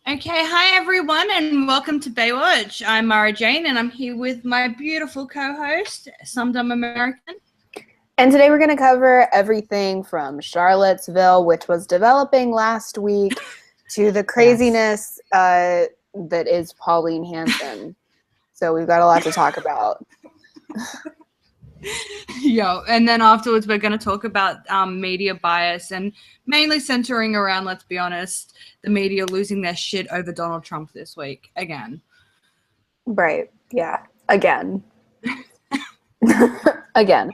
Okay, hi everyone, and welcome to Bae Watch. I'm Mara Jane, and I'm here with my beautiful co-host, Some Dumb American. And today we're going to cover everything from Charlottesville, which was developing last week, to the craziness that is Pauline Hanson. So we've got a lot to talk about. And then afterwards we're going to talk about media bias and mainly centering around, let's be honest, the media losing their shit over Donald Trump this week again. Right. Yeah. Again. Again.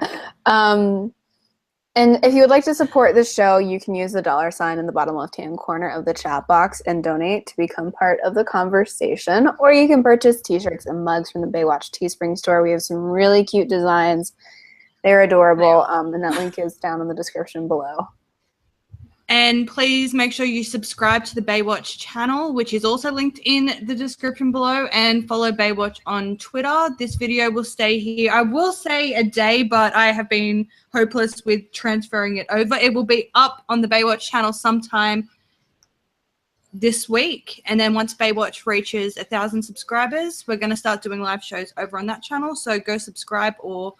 And if you would like to support the show, you can use the $ in the bottom left-hand corner of the chat box and donate to become part of the conversation. Or you can purchase t-shirts and mugs from the Bae Watch Teespring store. We have some really cute designs. They're adorable. And that link is down in the description below. And please make sure you subscribe to the Bae Watch channel, which is also linked in the description below, and follow Bae Watch on Twitter. This video will stay here. I will say a day, but I have been hopeless with transferring it over. It will be up on the Bae Watch channel sometime this week. And then once Bae Watch reaches 1,000 subscribers, we're going to start doing live shows over on that channel. So go subscribe or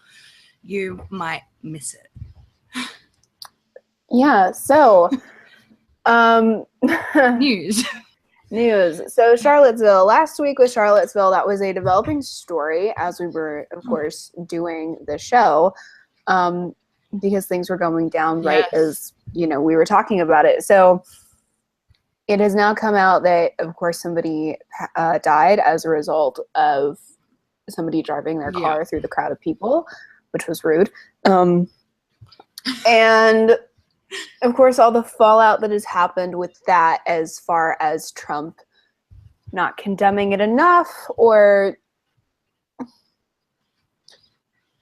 you might miss it. Yeah, so News. So Charlottesville, last week with Charlottesville, that was a developing story as we were, of course, doing the show, because things were going down right as, we were talking about it. So it has now come out that, of course, somebody died as a result of somebody driving their car through the crowd of people, which was rude. And of course, all the fallout that has happened with that, as far as Trump not condemning it enough, or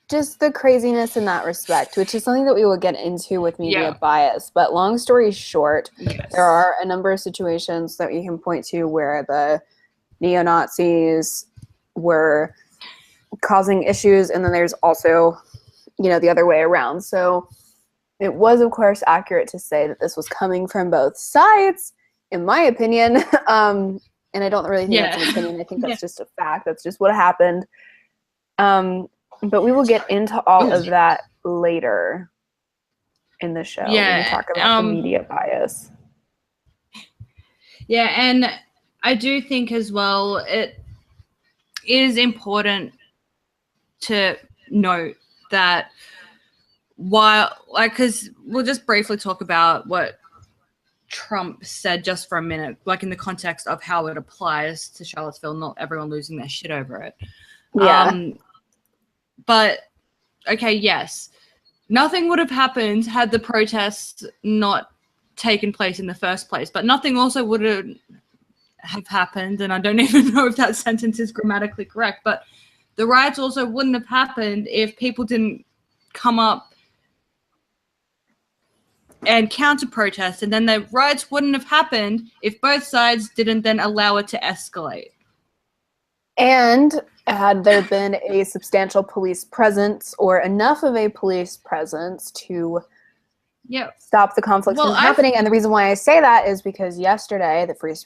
just the craziness in that respect, which is something that we will get into with media bias. But long story short, there are a number of situations that we can point to where the neo-Nazis were causing issues, and then there's also, the other way around. So it was, of course, accurate to say that this was coming from both sides, in my opinion. And I don't really think that's an opinion. I think that's just a fact. That's just what happened. But we will get into all of that later in the show when we talk about the media bias. Yeah, and I do think as well it is important to note that because we'll just briefly talk about what Trump said just for a minute, like in the context of how it applies to Charlottesville, not everyone losing their shit over it. Yeah. But, okay, yes, nothing would have happened had the protests not taken place in the first place, but nothing also would have happened, and I don't even know if that sentence is grammatically correct, but the riots also wouldn't have happened if people didn't come up and counter-protest, and then the riots wouldn't have happened if both sides didn't then allow it to escalate. And had there been a substantial police presence, or enough of a police presence to stop the conflict from happening. And the reason why I say that is because yesterday, the free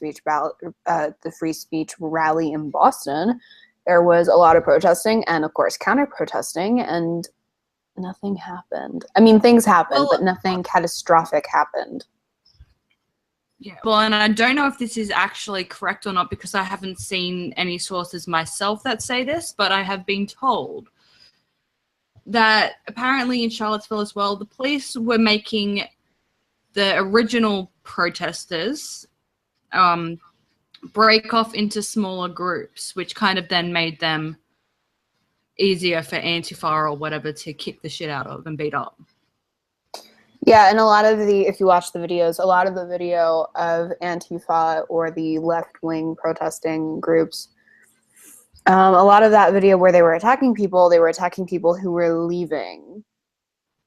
speech rally in Boston, there was a lot of protesting and, of course, counter-protesting, and nothing happened. I mean, things happened, but nothing catastrophic happened. Yeah. Well, and I don't know if this is actually correct or not, because I haven't seen any sources myself that say this, but I have been told that apparently in Charlottesville as well, the police were making the original protesters break off into smaller groups, which kind of then made them easier for Antifa or whatever to kick the shit out of and beat up. Yeah, and a lot of if you watch the videos, a lot of the video of Antifa or the left-wing protesting groups, a lot of that video where they were attacking people who were leaving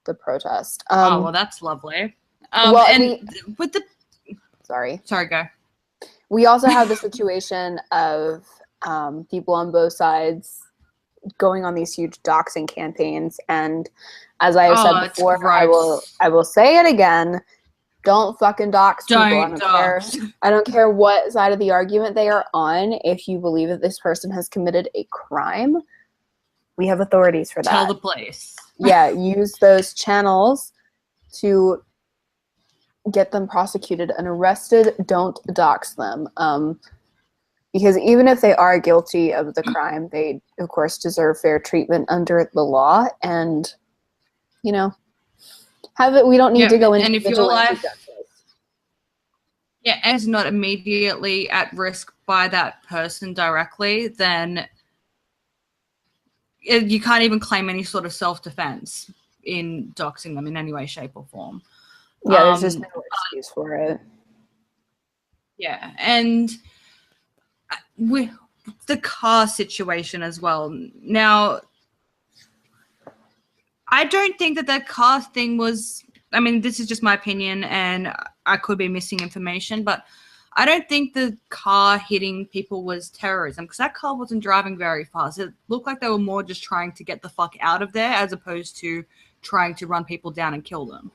the protest. Oh, well, that's lovely. Sorry, go. We also have the situation of people on both sides going on these huge doxing campaigns, and as I have said before, I will say it again, don't fucking dox people. Don't dox. I don't care what side of the argument they are on. If you believe that this person has committed a crime, we have authorities for that. Tell the police. Yeah, use those channels to get them prosecuted and arrested. Don't dox them. Because even if they are guilty of the crime, they, of course, deserve fair treatment under the law. And, you know, have it. We don't need to go into vigilante justice. Yeah, and is not immediately at risk by that person directly, then you can't even claim any sort of self-defense in doxing them in any way, shape, or form. Yeah, there's just no excuse for it. Yeah, and with the car situation as well. Now, I don't think that car thing was, I mean, this is just my opinion, and I could be missing information, but I don't think the car hitting people was terrorism, because that car wasn't driving very fast. It looked like they were more just trying to get the fuck out of there as opposed to trying to run people down and kill them.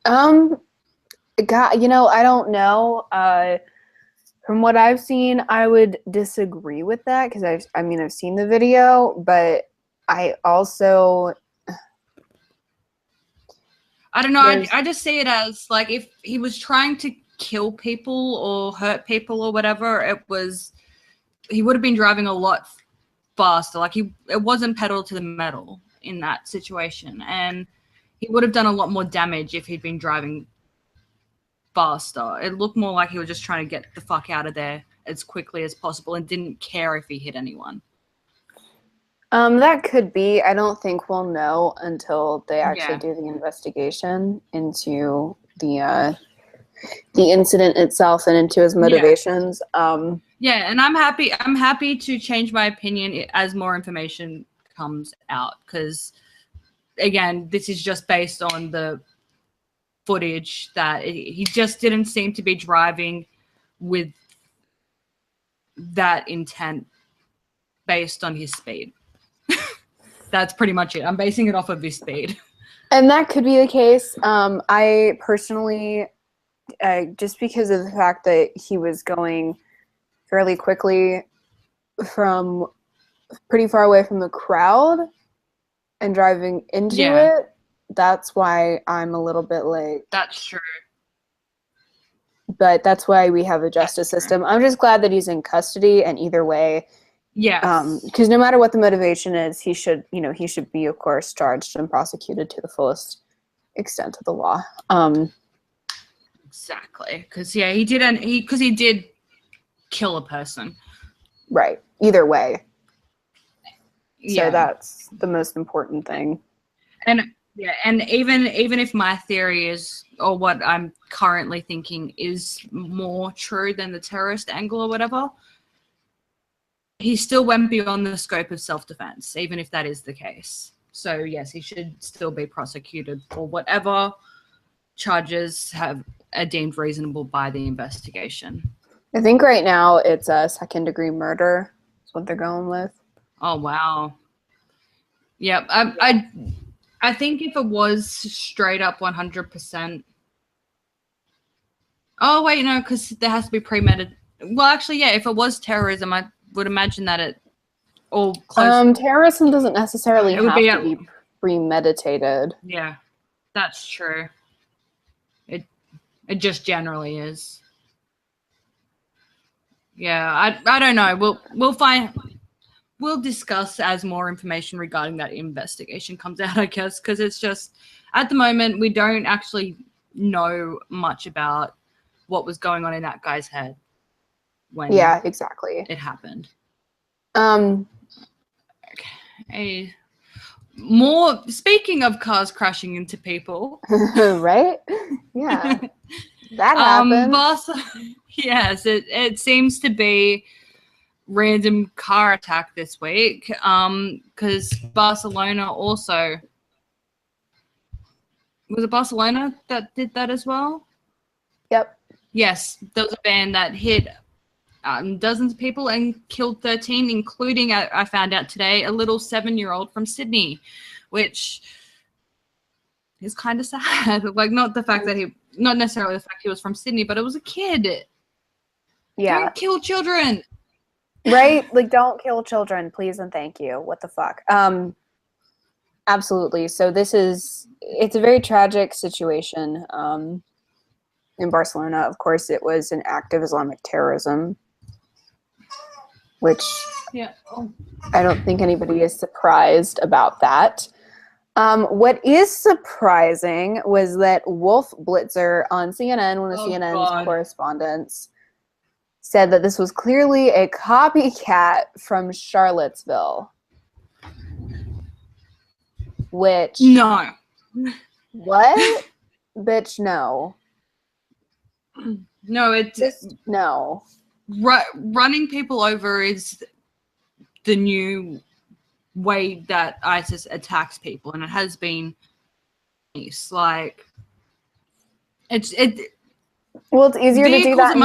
God, you know, I don't know. From what I've seen, I would disagree with that because I've seen the video, but I also, I don't know. I just see it as like if he was trying to kill people or hurt people or whatever, he would have been driving a lot faster. Like it wasn't pedal to the metal in that situation, and he would have done a lot more damage if he'd been driving faster. It looked more like he was just trying to get the fuck out of there as quickly as possible and didn't care if he hit anyone. That could be. I don't think we'll know until they actually do the investigation into the incident itself and into his motivations. Yeah, and I'm happy to change my opinion as more information comes out, because again, this is just based on the footage that he just didn't seem to be driving with that intent based on his speed. That's pretty much it. I'm basing it off of his speed. And that could be the case. I personally, just because of the fact that he was going fairly quickly from pretty far away from the crowd and driving into it, that's why I'm a little bit like... That's true. But that's why we have a justice system. I'm just glad that he's in custody, and either way... Yes. Because no matter what the motivation is, he should be, of course, charged and prosecuted to the fullest extent of the law. Exactly. Because, he did kill a person. Right. Either way. Yeah. So that's the most important thing. And even if my theory is, or what I'm currently thinking is more true than the terrorist angle or whatever, he still went beyond the scope of self-defense, even if that is the case. So yes, he should still be prosecuted for whatever charges are deemed reasonable by the investigation. I think right now it's a second-degree murder. That's what they're going with. Oh wow. Yep. I think if it was straight up 100%. Oh wait, no, because there has to be premeditated. Well, actually, yeah. If it was terrorism, I would imagine that it all close. Terrorism doesn't necessarily have to be premeditated. Yeah, that's true. It just generally is. Yeah, I don't know. We'll discuss as more information regarding that investigation comes out, I guess, because it's just at the moment we don't actually know much about what was going on in that guy's head when exactly it happened. Okay. More speaking of cars crashing into people, right? Yeah, that happened. Yes, it seems to be random car attack this week. Because Barcelona also was it Barcelona that did that as well? Yep. Yes, there was a van that hit dozens of people and killed 13, including, I found out today, a little 7-year-old from Sydney, which is kind of sad. Like, not the fact that not necessarily the fact he was from Sydney, but it was a kid. Yeah. Don't kill children. Right? Like, don't kill children, please and thank you. What the fuck? Absolutely. So it's a very tragic situation. In Barcelona, of course, it was an act of Islamic terrorism, which I don't think anybody is surprised about that. What is surprising was that Wolf Blitzer on CNN, one of CNN's correspondents, said that this was clearly a copycat from Charlottesville. Which... No. What? Bitch, no. No, it's... Just no. Running people over is the new way that ISIS attacks people, and it has been. It's like... It's easier to do that in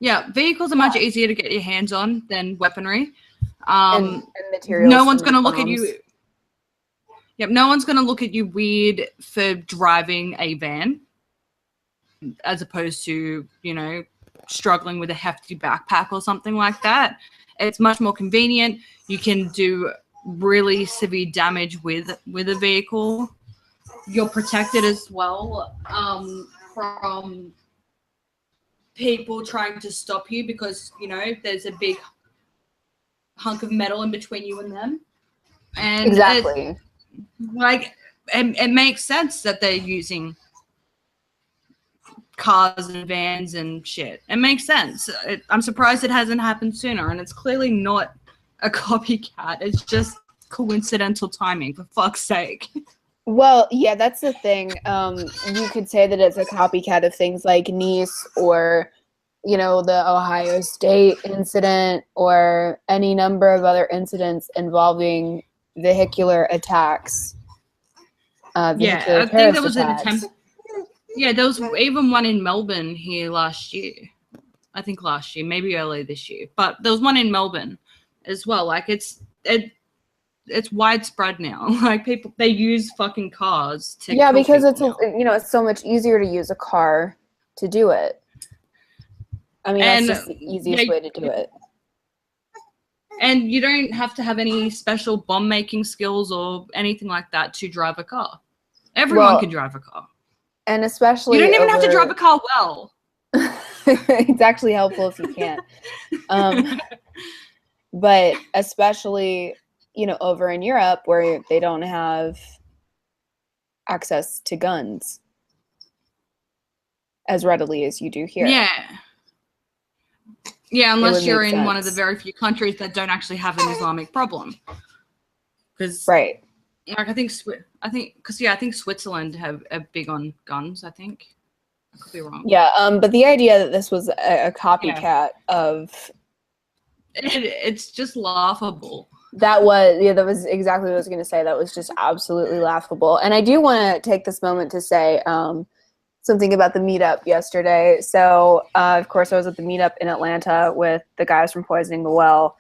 Europe. Vehicles are much easier to get your hands on than weaponry. And materials. No one's going to look at you. Yep, no one's going to look at you weird for driving a van, as opposed to, struggling with a hefty backpack or something like that. It's much more convenient. You can do really severe damage with a vehicle. You're protected as well from people trying to stop you because, there's a big hunk of metal in between you and them. And exactly. It makes sense that they're using cars and vans and shit. It makes sense. I'm surprised it hasn't happened sooner, and it's clearly not a copycat. It's just coincidental timing, for fuck's sake. Well, yeah, that's the thing. You could say that it's a copycat of things like Nice or, the Ohio State incident or any number of other incidents involving vehicular attacks. I think there was an attempt. Yeah, there was even one in Melbourne here last year. I think last year, maybe earlier this year. But there was one in Melbourne as well. Like, it's widespread now. Like, people, they use fucking cars to kill because it's now. It's so much easier to use a car to do it. I mean, that's just the easiest way to do it. And you don't have to have any special bomb making skills or anything like that to drive a car. Everyone can drive a car. And especially you don't even have to drive a car well. It's actually helpful if you can't. But especially, over in Europe where they don't have access to guns as readily as you do here. Yeah, unless you're in one of the very few countries that don't actually have an Islamic problem. Right. Like I think Switzerland are big on guns. I think I could be wrong. Yeah, but the idea that this was a copycat of it's just laughable. That was exactly what I was going to say. That was just absolutely laughable. And I do want to take this moment to say something about the meetup yesterday. So, of course, I was at the meetup in Atlanta with the guys from Poisoning the Well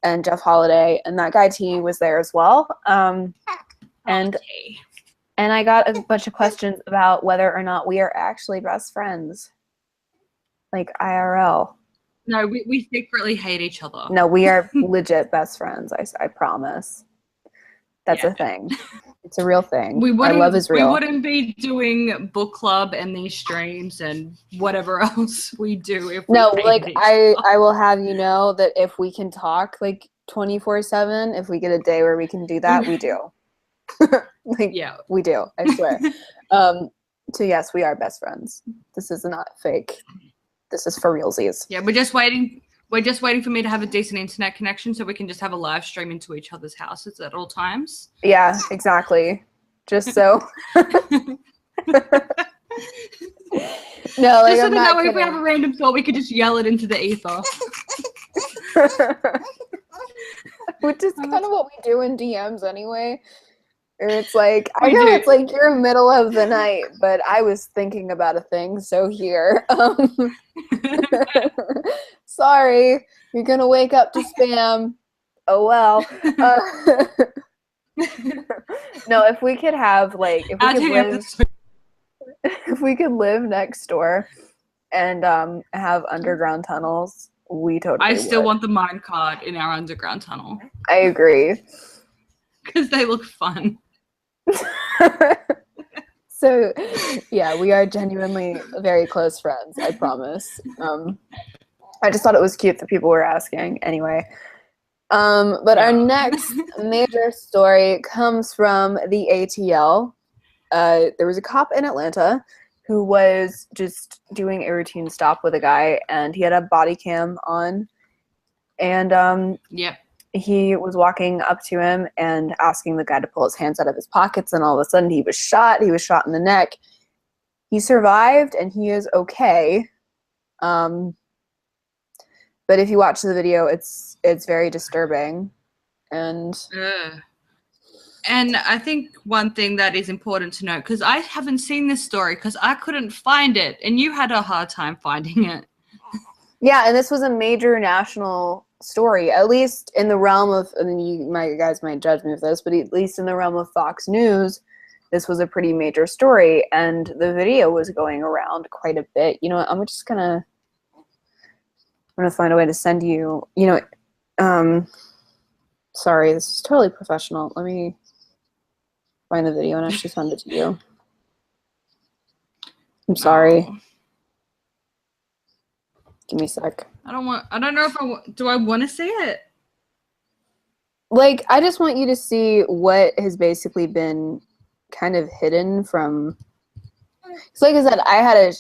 and Jeff Holiday, and that guy T was there as well. And I got a bunch of questions about whether or not we are actually best friends, like IRL. No, we secretly hate each other. No, we are legit best friends. I promise. That's a thing. It's a real thing. Our love is real. We wouldn't be doing book club and these streams and whatever else we do if we I will have you know that if we can talk like 24/7, if we get a day where we can do that, we do. We do. I swear. So yes, we are best friends. This is not fake. This is for realsies. Yeah, we're just waiting for me to have a decent internet connection so we can just have a live stream into each other's houses at all times. Yeah, exactly. Just so. No, like, just so that way if we have a random thought, we could just yell it into the ether. Which is kind of what we do in DMs anyway. Or it's like, I know it's like you're middle of the night, but I was thinking about a thing, so here. Sorry, you're gonna wake up to spam. Oh well. No, if we could have like, if we could live, if we could live next door and have underground tunnels, we totally I still would. want the mine cart in our underground tunnel. I agree. Because they look fun. So, yeah, we are genuinely very close friends, I promise. I just thought it was cute that people were asking. Anyway. But our next major story comes from the ATL. There was a cop in Atlanta who was just doing a routine stop with a guy, and he had a body cam on. And he was walking up to him and asking the guy to pull his hands out of his pockets, and all of a sudden he was shot. He was shot in the neck. He survived, and he is okay. But if you watch the video, it's very disturbing. And I think one thing that is important to note, because I haven't seen this story because I couldn't find it, and you had a hard time finding it. Yeah, and this was a major national story, at least in the realm of, and you guys might judge me for this, but at least in the realm of Fox News, this was a pretty major story, and the video was going around quite a bit. You know what, I'm gonna find a way to send you, sorry, this is totally professional. Let me find the video and actually send it to you. I'm sorry. Oh. Give me a sec. I don't know if do I want to see it? Like, I just want you to see what has basically been kind of hidden from, so like I said, I had a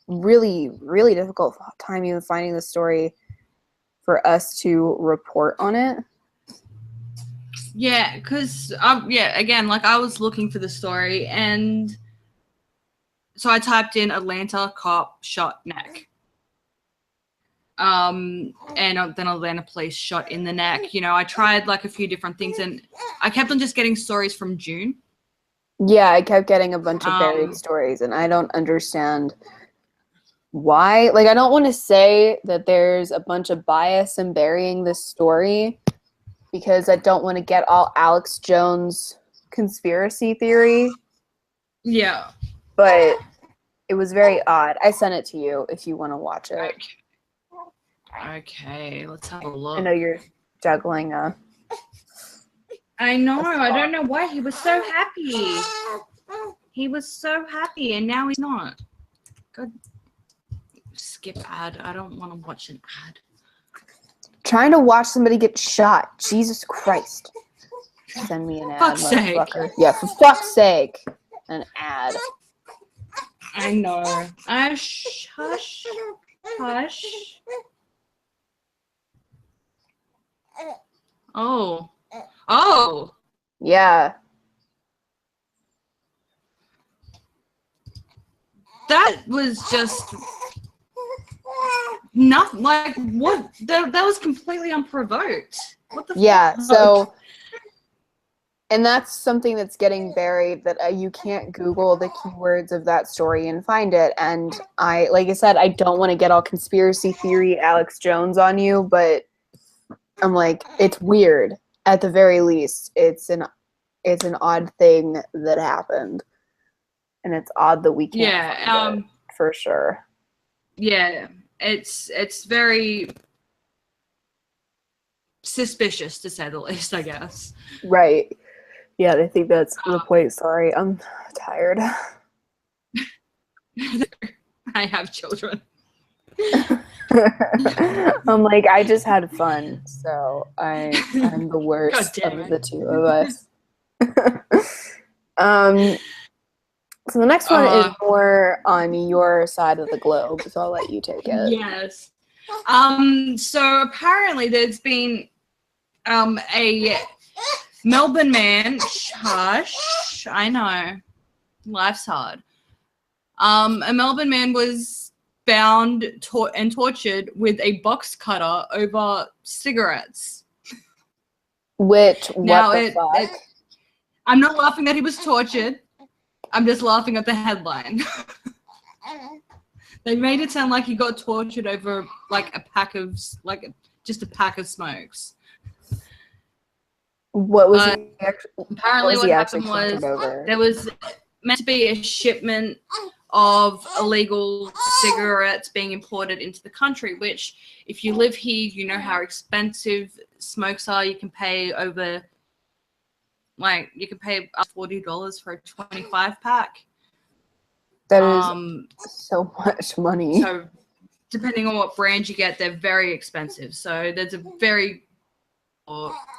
really, really difficult time even finding the story for us to report on it. Yeah, because, again, like, I was looking for the story, and so I typed in Atlanta cop shot neck. And then Atlanta police shot in the neck. You know, I tried, like, a few different things, and I kept on just getting stories from June. Yeah, I kept getting a bunch of buried stories, and I don't understand why. Like, I don't want to say that there's a bunch of bias in burying this story, because I don't want to get all Alex Jones conspiracy theory. Yeah. But it was very odd. I sent it to you if you want to watch it. Okay, let's have a look. I know you're juggling I know. I don't know why. He was so happy. He was so happy, and now he's not. Good. Skip ad. I don't want to watch an ad. Trying to watch somebody get shot. Jesus Christ. Send me an ad, Fuck's sake. motherfucker. Yeah, for fuck's sake. An ad. I know. Hush. Hush. Oh. Oh. Yeah. That was just nothing. Like, what? That was completely unprovoked. What the Yeah, fuck? so, and that's something that's getting buried, that you can't Google the keywords of that story and find it. And like I said, I don't want to get all conspiracy theory Alex Jones on you, but I'm like, it's weird. At the very least, it's an odd thing that happened, and it's odd that we can't find it, for sure. Yeah, it's very suspicious, to say the least, I guess. Right. Yeah, I think that's the point. Sorry, I'm tired. I have children. I'm like, I just had fun, so I'm the worst of the two of us. So the next one is more on your side of the globe, so I'll let you take it. Yes. So apparently there's been a Melbourne man. Hush. I know. Life's hard. A Melbourne man was bound and tortured with a box cutter over cigarettes. Which, what the fuck? I'm not laughing that he was tortured. I'm just laughing at the headline. They made it sound like he got tortured over, like, just a pack of smokes. What was apparently what happened was meant to be a shipment of illegal cigarettes being imported into the country, which if you live here, you know how expensive smokes are. You can pay over, like, you can pay up $40 for a 25 pack. That is so much money. So depending on what brand you get, they're very expensive. So there's a very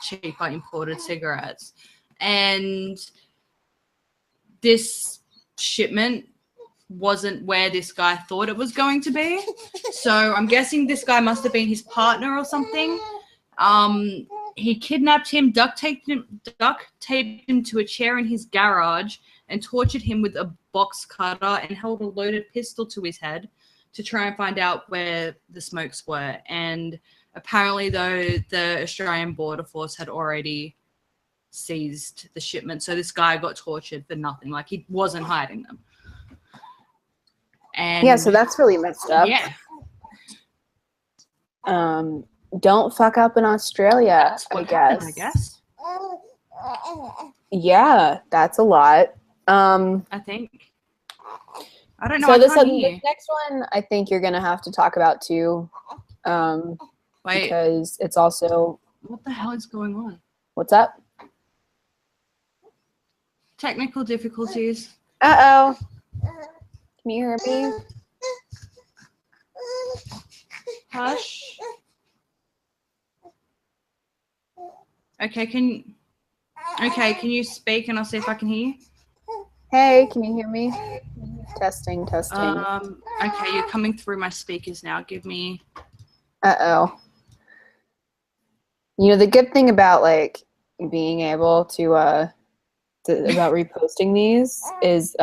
cheaper imported cigarettes. And this shipment wasn't where this guy thought it was going to be. So I'm guessing this guy must have been his partner or something. He kidnapped him, duct taped him to a chair in his garage and tortured him with a box cutter and held a loaded pistol to his head to try and find out where the smokes were. And apparently, though, the Australian Border Force had already seized the shipment. So this guy got tortured for nothing. Like, he wasn't hiding them. And yeah, so that's really messed up. Yeah. Don't fuck up in Australia, I guess. Yeah, that's a lot. I think. I don't know. So this next one, I think you're gonna have to talk about too. Wait. Because it's also. What the hell is going on? What's up? Technical difficulties. Uh-oh. Can you hear me? Hush. Okay, can you speak and I'll see if I can hear you? Hey, can you hear me? Testing. Okay, you're coming through my speakers now. Give me. Uh-oh. You know, the good thing about, like, being able to about reposting these is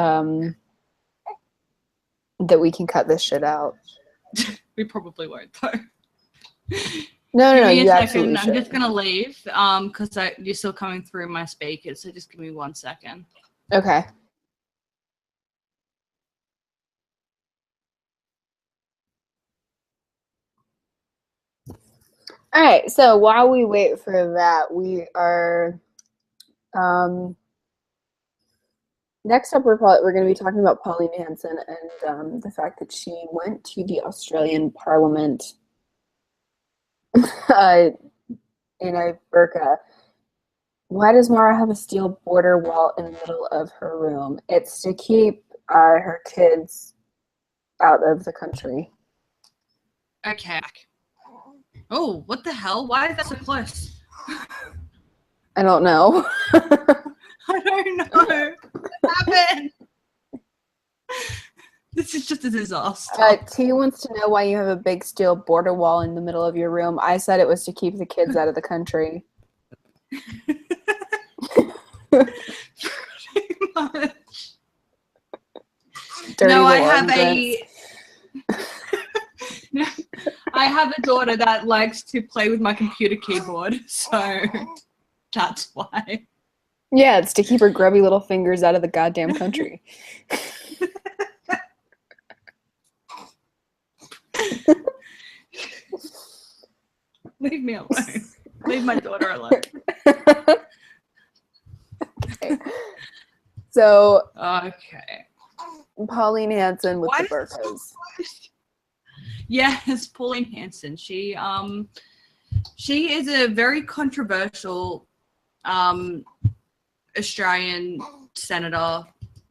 that we can cut this shit out. We probably won't, though. No, you second. Absolutely I'm should. just gonna leave because you're still coming through my speakers. So just give me 1 second. Okay. All right. So while we wait for that, we are. Next up, we're going to be talking about Pauline Hanson and the fact that she went to the Australian Parliament in a burqa. Why does Mara have a steel border wall in the middle of her room? It's to keep her kids out of the country. Okay. Oh, what the hell? Why is that so close? I don't know. I don't know. What happened? This is just a disaster. T wants to know why you have a big steel border wall in the middle of your room. I said it was to keep the kids out of the country. Pretty much. No, I have a daughter that likes to play with my computer keyboard, so that's why. Yeah, it's to keep her grubby little fingers out of the goddamn country. Leave me alone. Leave my daughter alone. Okay. So, okay. Pauline Hanson with the burqas. Yes, Pauline Hanson. She is a very controversial Australian senator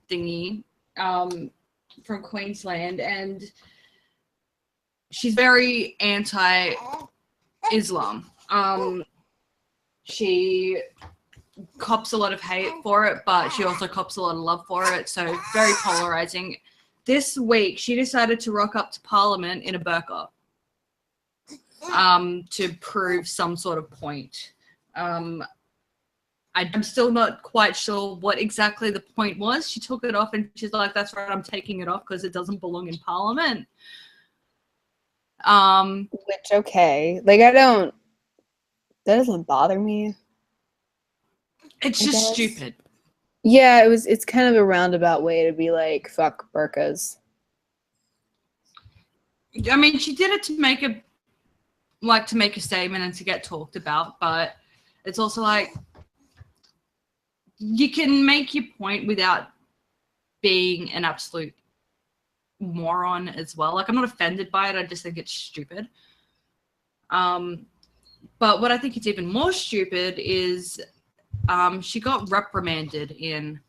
thingy from Queensland, and she's very anti-Islam. She cops a lot of hate for it, but she also cops a lot of love for it, so very polarizing. This week, she decided to rock up to Parliament in a burqa to prove some sort of point. I'm still not quite sure what exactly the point was. She took it off and she's like, that's right, I'm taking it off because it doesn't belong in Parliament. Which, okay. Like, that doesn't bother me. It's just stupid. Yeah, it's kind of a roundabout way to be like, fuck burqas. I mean, she did it to make a statement and to get talked about, but it's also like, you can make your point without being an absolute moron as well. Like, I'm not offended by it. I just think it's stupid. But what I think it's even more stupid is she got reprimanded in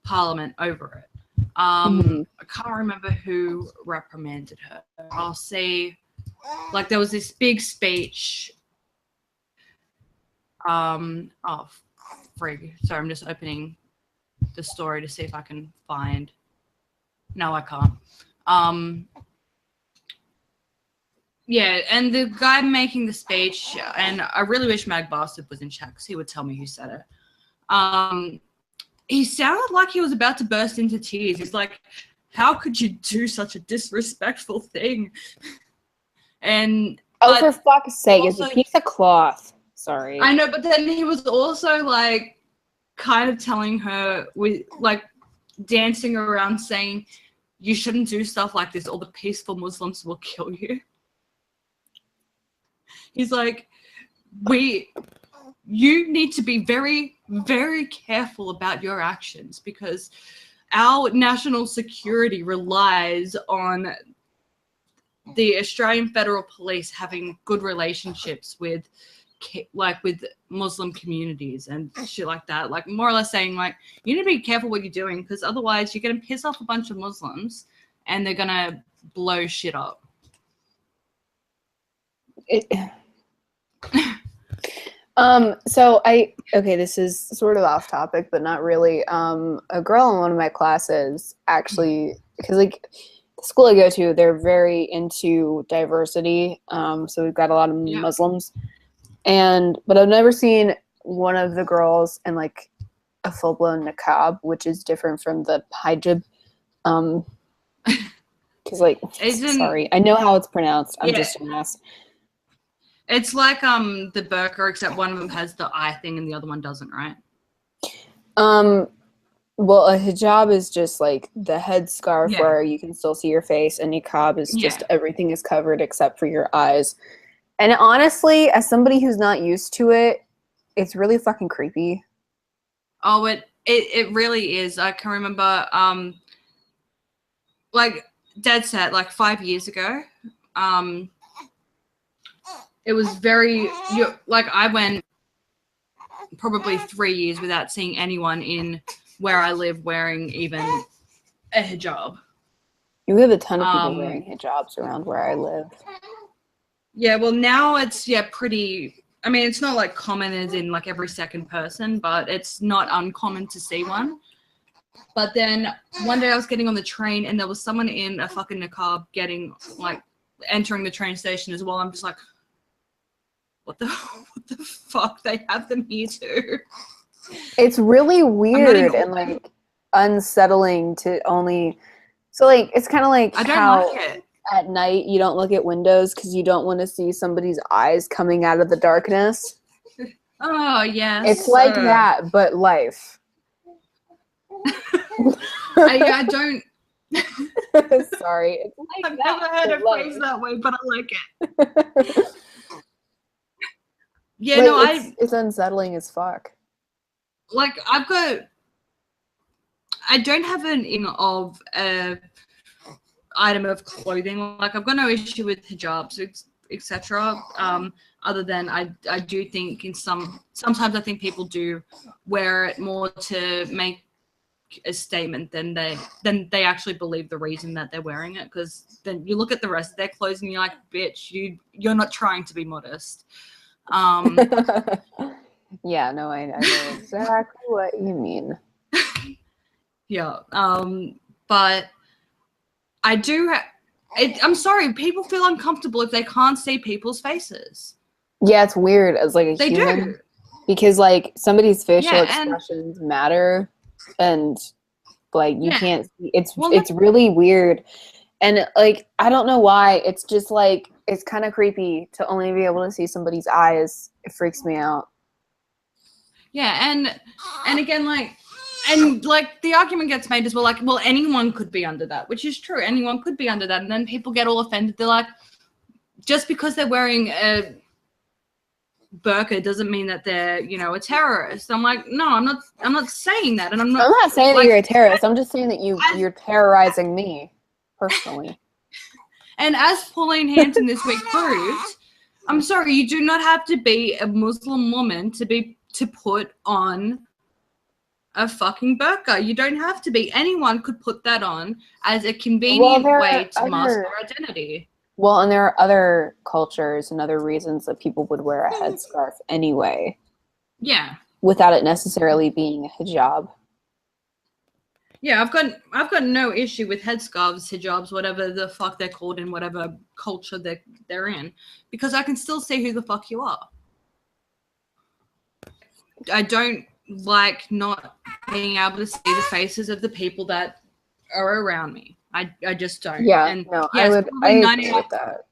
Parliament over it. I can't remember who reprimanded her. I'll say, like, there was this big speech. Oh, frig. Sorry, I'm just opening the story to see if I can find. No, I can't. Yeah, and the guy making the speech, and I really wish Mag Bastard was in chat because he would tell me who said it. He sounded like he was about to burst into tears. He's like, how could you do such a disrespectful thing? And for fuck's sake, also, it's a piece of cloth. Sorry. I know, but then he was also like kind of telling her, with like dancing around saying, you shouldn't do stuff like this or the peaceful Muslims will kill you. He's like, you need to be very, very careful about your actions because our national security relies on the Australian Federal Police having good relationships with Muslim communities and shit like that. Like, more or less saying, like, you need to be careful what you're doing because otherwise you're going to piss off a bunch of Muslims and they're going to blow shit up. This is sort of off topic, but not really. A girl in one of my classes actually, because like the school I go to, they're very into diversity. So we've got a lot of Muslims, but I've never seen one of the girls in like a full blown niqab, which is different from the hijab. Because like, sorry, I know how it's pronounced. I'm just an ass. It's like the burqa, except one of them has the eye thing and the other one doesn't, right? Well, a hijab is just like the headscarf where you can still see your face, and niqab is just everything is covered except for your eyes. And honestly, as somebody who's not used to it, it's really fucking creepy. Oh, it really is. I can remember, like, dead set, like 5 years ago, it was very, like, I went probably 3 years without seeing anyone in where I live wearing even a hijab. You have a ton of people wearing hijabs around where I live. Yeah, well, now it's, pretty, I mean, it's not like common as in like every second person, but it's not uncommon to see one. But then one day I was getting on the train and there was someone in a fucking niqab entering the train station as well. I'm just like, what the fuck? They have them here too. It's really weird and like unsettling to only. So like it's kind of like how at night you don't look at windows because you don't want to see somebody's eyes coming out of the darkness. Oh yes, it's like that, but life. I don't. Sorry, it's like I've never heard it phrased that way, but I like it. Yeah, like, no, it's unsettling as fuck. Like, I don't have an of item of clothing. Like, I've got no issue with hijabs, etc. Other than I do think sometimes I think people do wear it more to make a statement than they actually believe the reason that they're wearing it. Because then you look at the rest of their clothes and you're like, bitch, you're not trying to be modest. Yeah, no, I know exactly what you mean. Yeah, but I do. I'm sorry, people feel uncomfortable if they can't see people's faces. Yeah, it's weird as like a human. They do. Because like somebody's facial expressions matter, and like you can't see. It's really weird, and like I don't know why. It's just like it's kind of creepy to only be able to see somebody's eyes. It freaks me out. Yeah, and again, like the argument gets made as well, like, well, anyone could be under that, which is true. Anyone could be under that, and then people get all offended. They're like, just because they're wearing a burqa doesn't mean that they're, you know, a terrorist. I'm like, no, I'm not saying that. And I'm not saying like, that you're a terrorist. I'm just saying that you're terrorizing me personally. And as Pauline Hanson this week proved, I'm sorry, you do not have to be a Muslim woman to put on a fucking burqa. You don't have to be. Anyone could put that on as a convenient way to mask their identity. Well, and there are other cultures and other reasons that people would wear a headscarf anyway. Yeah. Without it necessarily being a hijab. Yeah, I've got no issue with headscarves, hijabs, whatever the fuck they're called in whatever culture they're in, because I can still see who the fuck you are. I don't like not being able to see the faces of the people that are around me. I just don't. Yeah, and no, yes, I agree with that.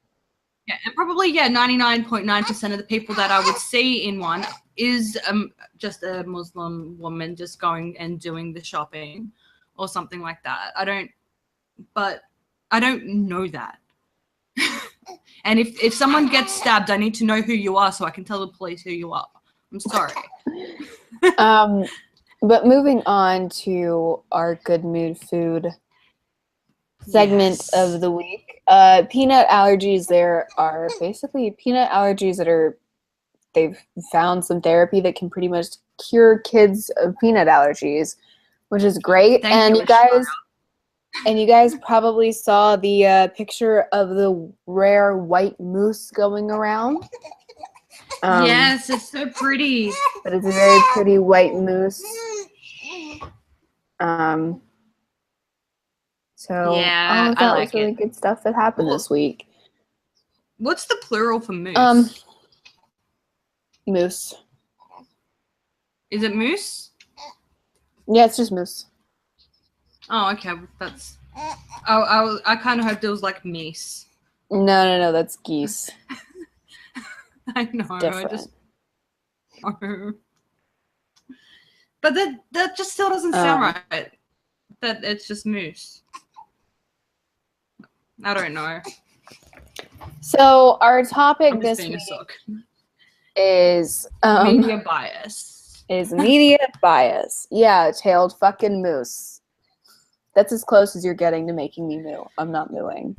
Yeah, and probably 99.9% of the people that I would see in one is just a Muslim woman just going and doing the shopping or something like that. I don't know that. And if someone gets stabbed, I need to know who you are so I can tell the police who you are. I'm sorry. But moving on to our good mood food segment of the week. Peanut allergies. There are basically peanut allergies they've found some therapy that can pretty much cure kids of peanut allergies, which is great. And you guys probably saw the picture of the rare white moose going around. Yes, it's so pretty. But it's a very pretty white moose. So yeah, all of that was really good stuff that happened this week. What's the plural for moose? Moose. Is it moose? Yeah, it's just moose. Oh, okay. That's. I kind of hoped it was like meese. No, that's geese. I know. Different. I just. But that just still doesn't sound right. That it's just moose. I don't know. So our topic this week is media bias. Is media bias. Yeah, tailed fucking moose. That's as close as you're getting to making me moo. I'm not mooing.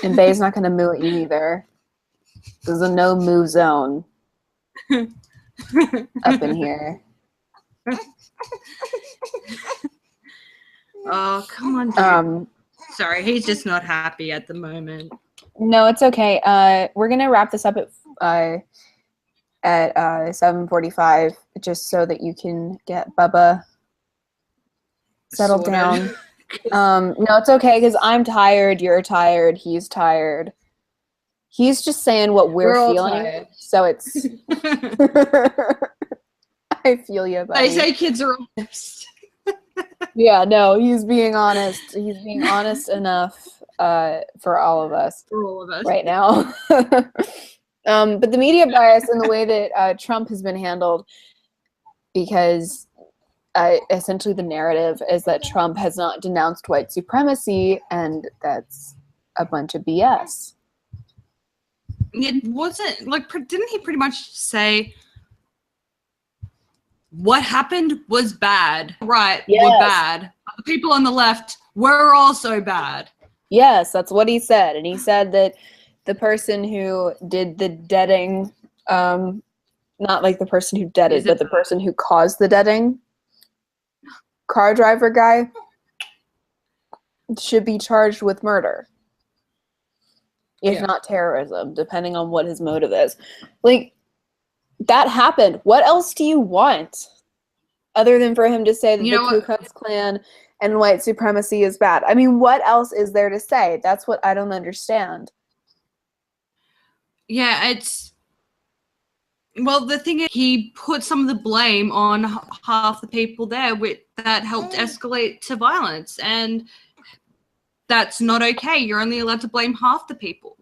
And Bae's not going to moo at you either. There's a no moo zone up in here. Oh, come on, dude. Sorry, he's just not happy at the moment. No, it's okay. We're going to wrap this up at 7:45 just so that you can get Bubba settled down. No, it's okay because I'm tired, you're tired, he's tired. He's just saying what we're feeling. Tired. So it's I feel you, buddy. They say kids are honest. Yeah, no, he's being honest. He's being honest enough for all of us. For all of us. Right now. But the media bias and the way that Trump has been handled, because essentially the narrative is that Trump has not denounced white supremacy, and that's a bunch of BS. It wasn't like, didn't he pretty much say what happened was bad, right? Yes. Were bad. The people on the left were also bad. Yes, that's what he said. And he said that the person who did the deading, not like the person who deaded, but the person who caused the deading, car driver guy, should be charged with murder. If not terrorism, depending on what his motive is. Like, that happened. What else do you want? Other than for him to say that the Ku Klux Klan and white supremacy is bad. I mean, what else is there to say? That's what I don't understand. Yeah, it's... Well, the thing is, he put some of the blame on half the people there that helped escalate to violence. And that's not okay. You're only allowed to blame half the people.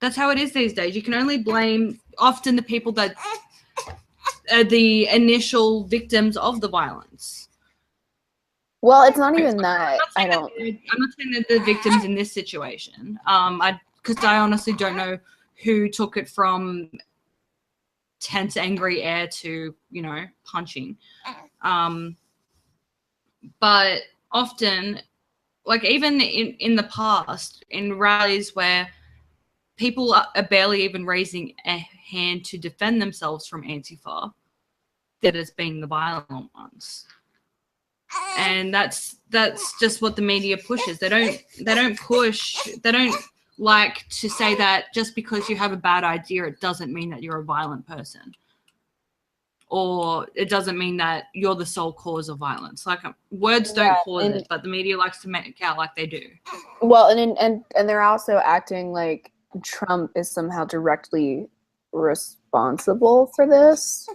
That's how it is these days. You can only blame often the people that are the initial victims of the violence. Well, it's not even that. I'm not saying that the victims in this situation. Because I honestly don't know who took it from tense, angry air to, you know, punching. But often, like even in the past, in rallies where people are barely even raising a hand to defend themselves from Antifa, that it's been the violent ones. And that's just what the media pushes. They don't like to say that just because you have a bad idea, it doesn't mean that you're a violent person. Or it doesn't mean that you're the sole cause of violence. Like, words don't cause it, but the media likes to make it out like they do. Well, and they're also acting like Trump is somehow directly responsible for this.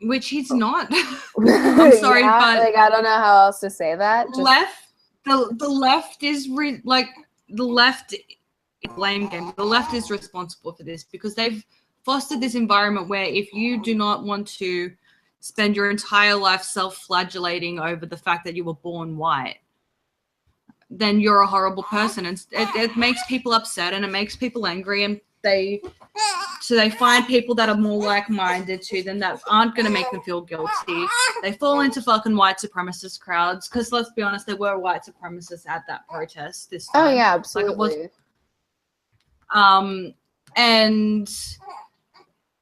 Which he's not. I'm sorry, yeah, but like I don't know how else to say that. The left is the left blame game. The left is responsible for this because they've fostered this environment where if you do not want to spend your entire life self-flagellating over the fact that you were born white, then you're a horrible person, and it makes people upset and it makes people angry, and they find people that are more like-minded to them that aren't going to make them feel guilty. They fall into fucking white supremacist crowds because, let's be honest, there were white supremacists at that protest this time. Oh yeah, absolutely. Like, it was, and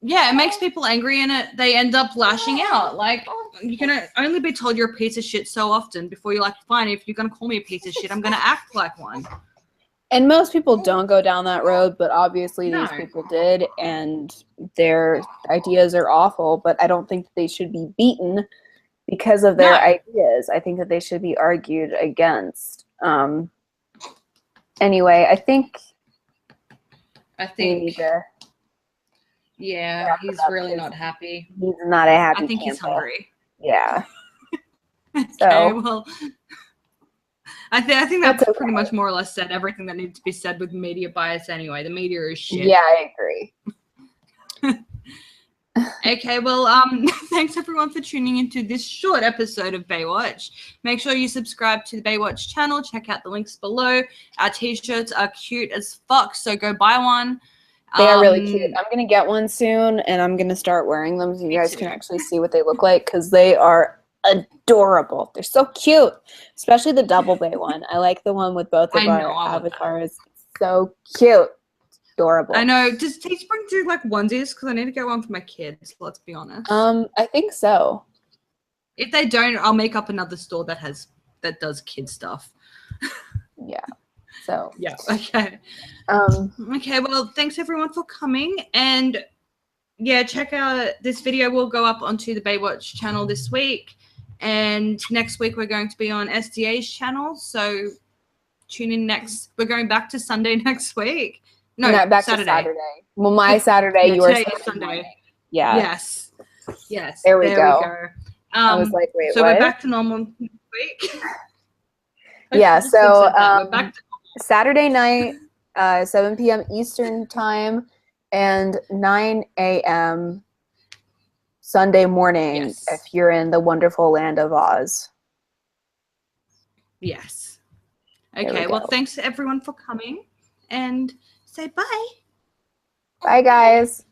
yeah, it makes people angry, and they end up lashing out. Like, you can only be told you're a piece of shit so often before you're like, fine, if you're going to call me a piece of shit, I'm going to act like one. And most people don't go down that road, but obviously these people did, and their ideas are awful, but I don't think they should be beaten because of their ideas. I think that they should be argued against. Anyway, I think yeah, he's really not happy. He's not a happy I think camper. He's hungry. Yeah. Okay, so, well, I think that's pretty much more or less said everything that needs to be said with media bias anyway. The media is shit. Yeah, I agree. Okay, well, thanks everyone for tuning into this short episode of Bae Watch. Make sure you subscribe to the Bae Watch channel. Check out the links below. Our t-shirts are cute as fuck, so go buy one. They are really cute. I'm going to get one soon, and I'm going to start wearing them so you guys can actually see what they look like, because they are adorable. They're so cute, especially the double Bae one. I like the one with both of our avatars. So cute. Adorable. I know. Does Teespring do like onesies? Because I need to get one for my kids, let's be honest. I think so. If they don't, I'll make up another store that does kid stuff. Yeah. So yeah, okay. Okay, well, thanks everyone for coming, and yeah, check out this video. Will go up onto the Bae Watch channel this week, and next week we're going to be on SDA's channel. So tune in next. We're going back to Sunday next week. No, back to Saturday. Well, my Saturday, yours Sunday. Yeah. Yes. There we go. I was like, wait, so what? We're back to normal next week. Yeah. So we're back to Saturday night, 7 p.m. Eastern time, and 9 a.m. Sunday morning if you're in the wonderful land of Oz. Yes. Okay, well, thanks to everyone for coming, and say bye. Bye, guys.